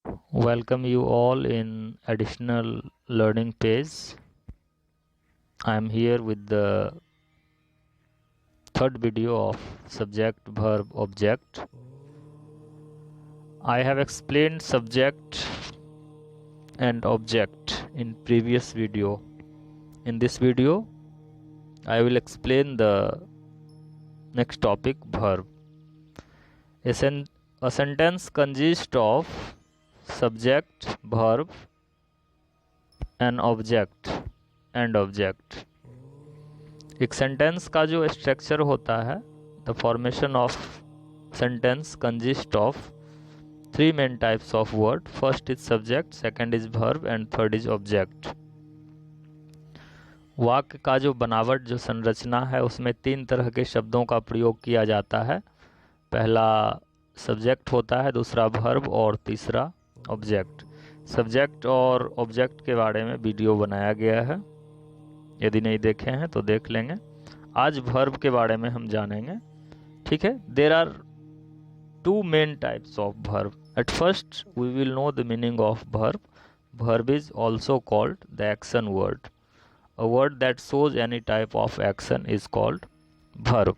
Welcome you all in additional learning page. I am here with the third video of subject, verb, object. I have explained subject and object in previous video. In this video, I will explain the next topic, verb. A sentence consists of subject, verb and object and object. एक sentence का जो structure होता है, the formation of sentence consist of three main types of word. First is subject, second is verb and third is object. वाक्य का जो बनावट, जो संरचना है, उसमें तीन तरह के शब्दों का प्रयोग किया जाता है. पहला सब्जेक्ट होता है, दूसरा वर्ब और तीसरा ऑब्जेक्ट. सब्जेक्ट और ऑब्जेक्ट के बारे में वीडियो बनाया गया है, यदि नहीं देखे हैं तो देख लेंगे. आज वर्ब के बारे में हम जानेंगे. ठीक है. There are two main types of verb. At first we will know the meaning of verb. Verb is also called the action word. A word that shows any type of action is called verb.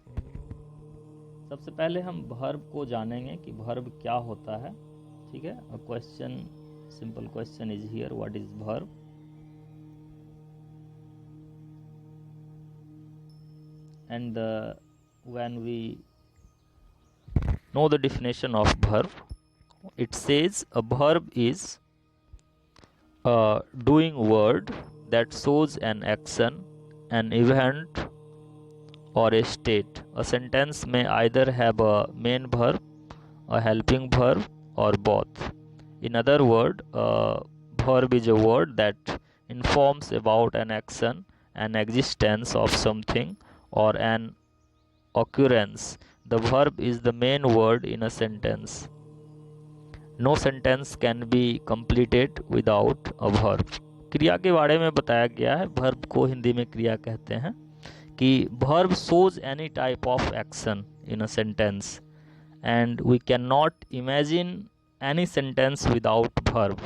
सबसे पहले हम verb को जानेंगे कि verb क्या होता है. ठीक है. A question, simple question is here, what is verb? And when we know the definition of verb, it says a verb is a doing word that shows an action, an event or a state. A sentence may either have a main verb, a helping verb or both. In other words, a verb is a word that informs about an action, an existence of something or an occurrence. The verb is the main word in a sentence. No sentence can be completed without a verb. क्रिया के बारे में बताया गया है. verb को हिंदी में क्रिया कहते हैं. कि verb shows any type of action in a sentence and we cannot imagine any sentence without verb.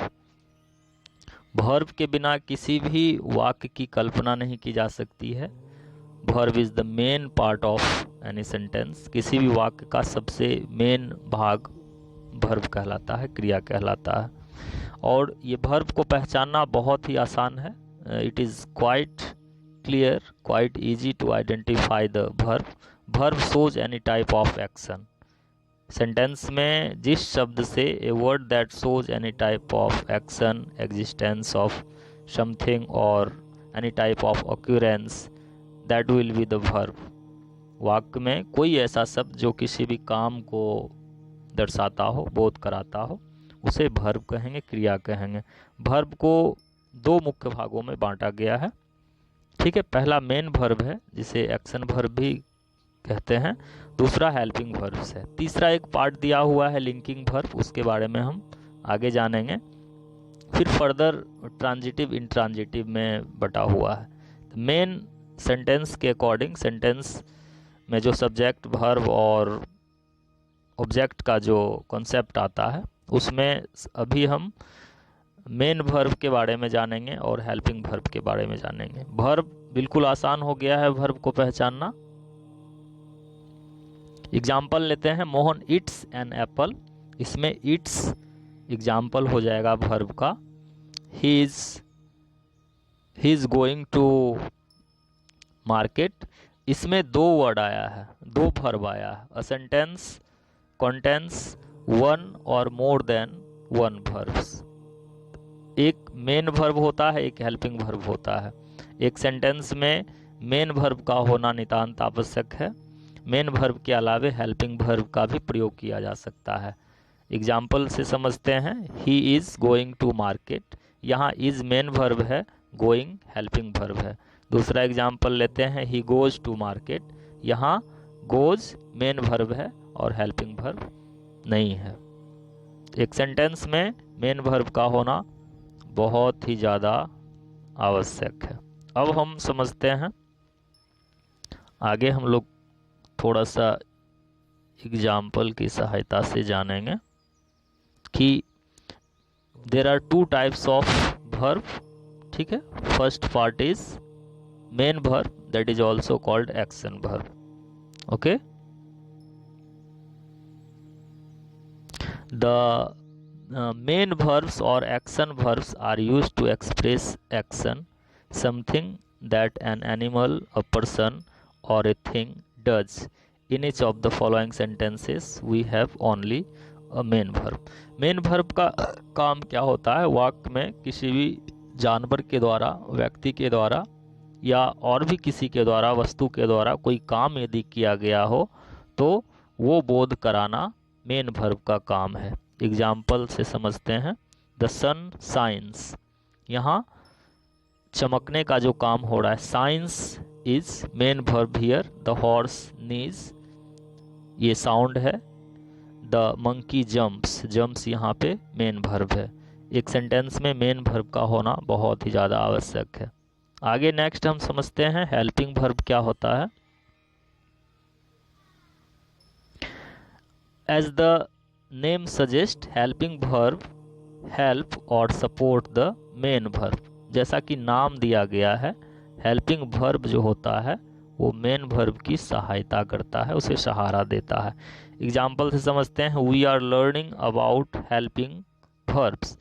verb के बिना किसी भी वाक्य की कल्पना नहीं की जा सकती है. Verb is the main part of any sentence. किसी भी वाक्य का सबसे मेन भाग वर्ब कहलाता है, क्रिया कहलाता है. और ये वर्ब को पहचानना बहुत ही आसान है. It is quite clear, quite easy to identify the verb. Verb shows any type of action. Sentence में जिस शब्द से a word that shows any type of action, existence of something और any type of occurrence, that will be the verb. वाक्य में कोई ऐसा शब्द जो किसी भी काम को दर्शाता हो, बोध कराता हो, उसे वर्ब कहेंगे, क्रिया कहेंगे. वर्ब को दो मुख्य भागों में बांटा गया है. ठीक है. पहला मेन वर्ब है जिसे एक्शन वर्ब भी कहते हैं. दूसरा हेल्पिंग वर्ब है. तीसरा एक पार्ट दिया हुआ है लिंकिंग वर्ब, उसके बारे में हम आगे जानेंगे. फिर फर्दर ट्रांजिटिव, इंट्रांजिटिव में बटा हुआ है. मेन सेंटेंस के अकॉर्डिंग, सेंटेंस में जो सब्जेक्ट, वर्ब और ऑब्जेक्ट का जो कॉन्सेप्ट आता है, उसमें अभी हम मेन वर्ब के बारे में जानेंगे और हेल्पिंग वर्ब के बारे में जानेंगे. वर्ब बिल्कुल आसान हो गया है वर्ब को पहचानना. एग्जाम्पल लेते हैं. Mohan eats an apple. इसमें ईट्स एग्जाम्पल हो जाएगा वर्ब का. He is going to market. इसमें दो वर्ड आया है, दो वर्ब आया है. अ सेंटेंस कंटेन्स वन और मोर देन वन वर्ब्स. एक मेन वर्ब होता है, एक हेल्पिंग वर्ब होता है. एक सेंटेंस में मेन वर्ब का होना नितांत आवश्यक है. मेन वर्ब के अलावे हेल्पिंग वर्ब का भी प्रयोग किया जा सकता है. एग्जाम्पल से समझते हैं. He is going to market. यहाँ इज मेन वर्ब है, गोइंग हेल्पिंग वर्ब है. दूसरा एग्जाम्पल लेते हैं. He goes to market. यहाँ गोज मेन वर्ब है और हेल्पिंग वर्ब नहीं है. एक सेंटेंस में मेन वर्ब का होना बहुत ही ज़्यादा आवश्यक है. अब हम समझते हैं आगे. हम लोग थोड़ा सा एग्जाम्पल की सहायता से जानेंगे कि there are two types of verb, ठीक है। First part is main verb, that is also called action verb, okay. The main verbs or action verbs are used to express action, something that an animal, a person or a thing does. In each of the following sentences we have only a main verb. main verb का काम क्या होता है? वाक्य में किसी भी जानवर के द्वारा, व्यक्ति के द्वारा या और भी किसी के द्वारा, वस्तु के द्वारा कोई काम यदि किया गया हो तो वो बोध कराना मेन वर्ब का काम है। एग्जाम्पल से समझते हैं। द सन साइंस, यहाँ चमकने का जो काम हो रहा है, sings is main verb here. The horse neighs, ये साउंड है। द मंकी जंप्स, जंप्स यहाँ पे मेन वर्ब है। एक सेंटेंस में मेन वर्ब का होना बहुत ही ज़्यादा आवश्यक है। आगे नेक्स्ट हम समझते हैं हेल्पिंग वर्ब क्या होता है। As the name suggest, helping verb help और सपोर्ट द मेन वर्ब। जैसा कि नाम दिया गया है, हेल्पिंग वर्ब जो होता है वो मेन वर्ब की सहायता करता है, उसे सहारा देता है। एग्जाम्पल से समझते हैं। We are learning about helping verbs.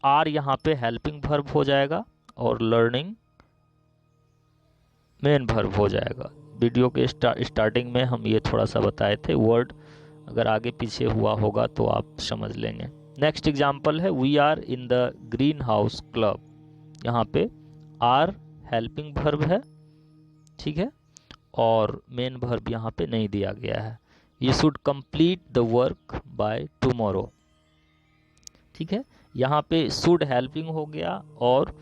Are यहाँ पे हेल्पिंग वर्ब हो जाएगा और लर्निंग मेन वर्ब हो जाएगा। वीडियो के स्टार्टिंग में हम ये थोड़ा सा बताए थे, वर्ड अगर आगे पीछे हुआ होगा तो आप समझ लेंगे। नेक्स्ट एग्जाम्पल है we are in the green house club. यहाँ पे आर हेल्पिंग वर्ब है, ठीक है, और मेन वर्ब यहाँ पे नहीं दिया गया है। You should complete the work by tomorrow, ठीक है। यहाँ पे शुड हेल्पिंग हो गया और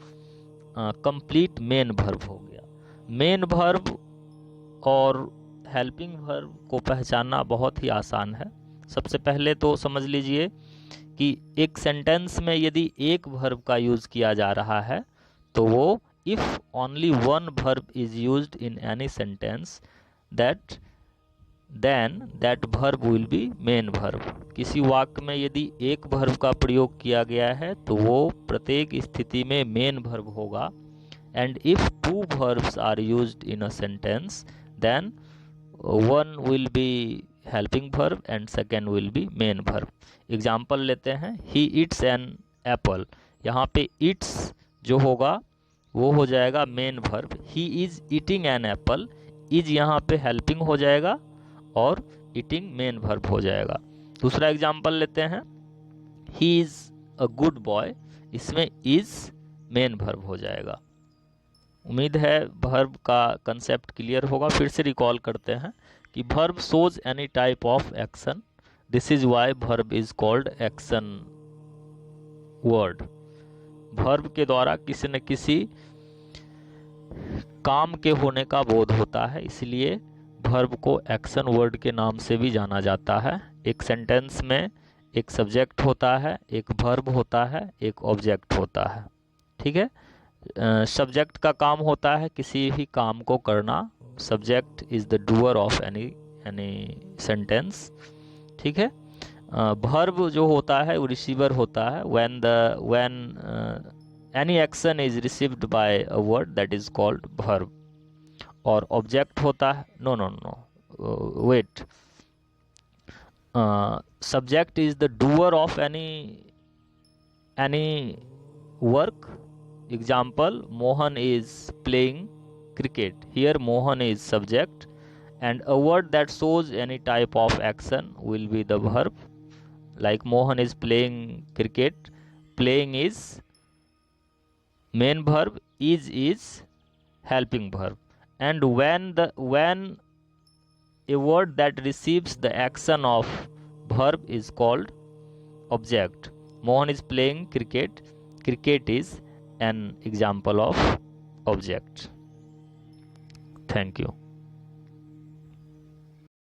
कंप्लीट मेन वर्ब हो गया। मेन वर्ब और हेल्पिंग वर्ब को पहचानना बहुत ही आसान है। सबसे पहले तो समझ लीजिए कि एक सेंटेंस में यदि एक वर्ब का यूज़ किया जा रहा है तो वो if only one verb is used in any sentence then that verb will be main verb. किसी वाक्य में यदि एक वर्ब का प्रयोग किया गया है तो वो प्रत्येक स्थिति में मेन वर्ब होगा। And if two verbs are used in a sentence then one will be helping verb and second will be main verb. Example लेते हैं। ही ईट्स एन एप्पल, यहाँ पे ईट्स जो होगा वो हो जाएगा main verb. He is eating an apple, is यहाँ पे हेल्पिंग हो जाएगा और ईटिंग मेन वर्ब हो जाएगा। दूसरा एग्जाम्पल लेते हैं। He is a good boy, इसमें इज मेन वर्ब हो जाएगा। उम्मीद है वर्ब का कंसेप्ट क्लियर होगा। फिर से रिकॉल करते हैं कि verb shows any type of action, this is why verb is called action word. Verb के द्वारा किसी न किसी काम के होने का बोध होता है, इसलिए वर्ब को एक्शन वर्ड के नाम से भी जाना जाता है। एक सेंटेंस में एक सब्जेक्ट होता है, एक वर्ब होता है, एक ऑब्जेक्ट होता है, ठीक है। सब्जेक्ट का काम होता है किसी भी काम को करना। Subject is the doer of any sentence, ठीक है। वर्ब जो होता है वो रिसीवर होता है। When any action is received by a word that is called verb. और ऑब्जेक्ट होता है, no wait, subject is the doer of any work. Example, Mohan is playing cricket. Here Mohan is subject and a word that shows any type of action will be the verb. Like Mohan is playing cricket, playing is main verb, is helping verb. And when a word that receives the action of verb is called object. Mohan is playing cricket, cricket is an example of object. Thank you.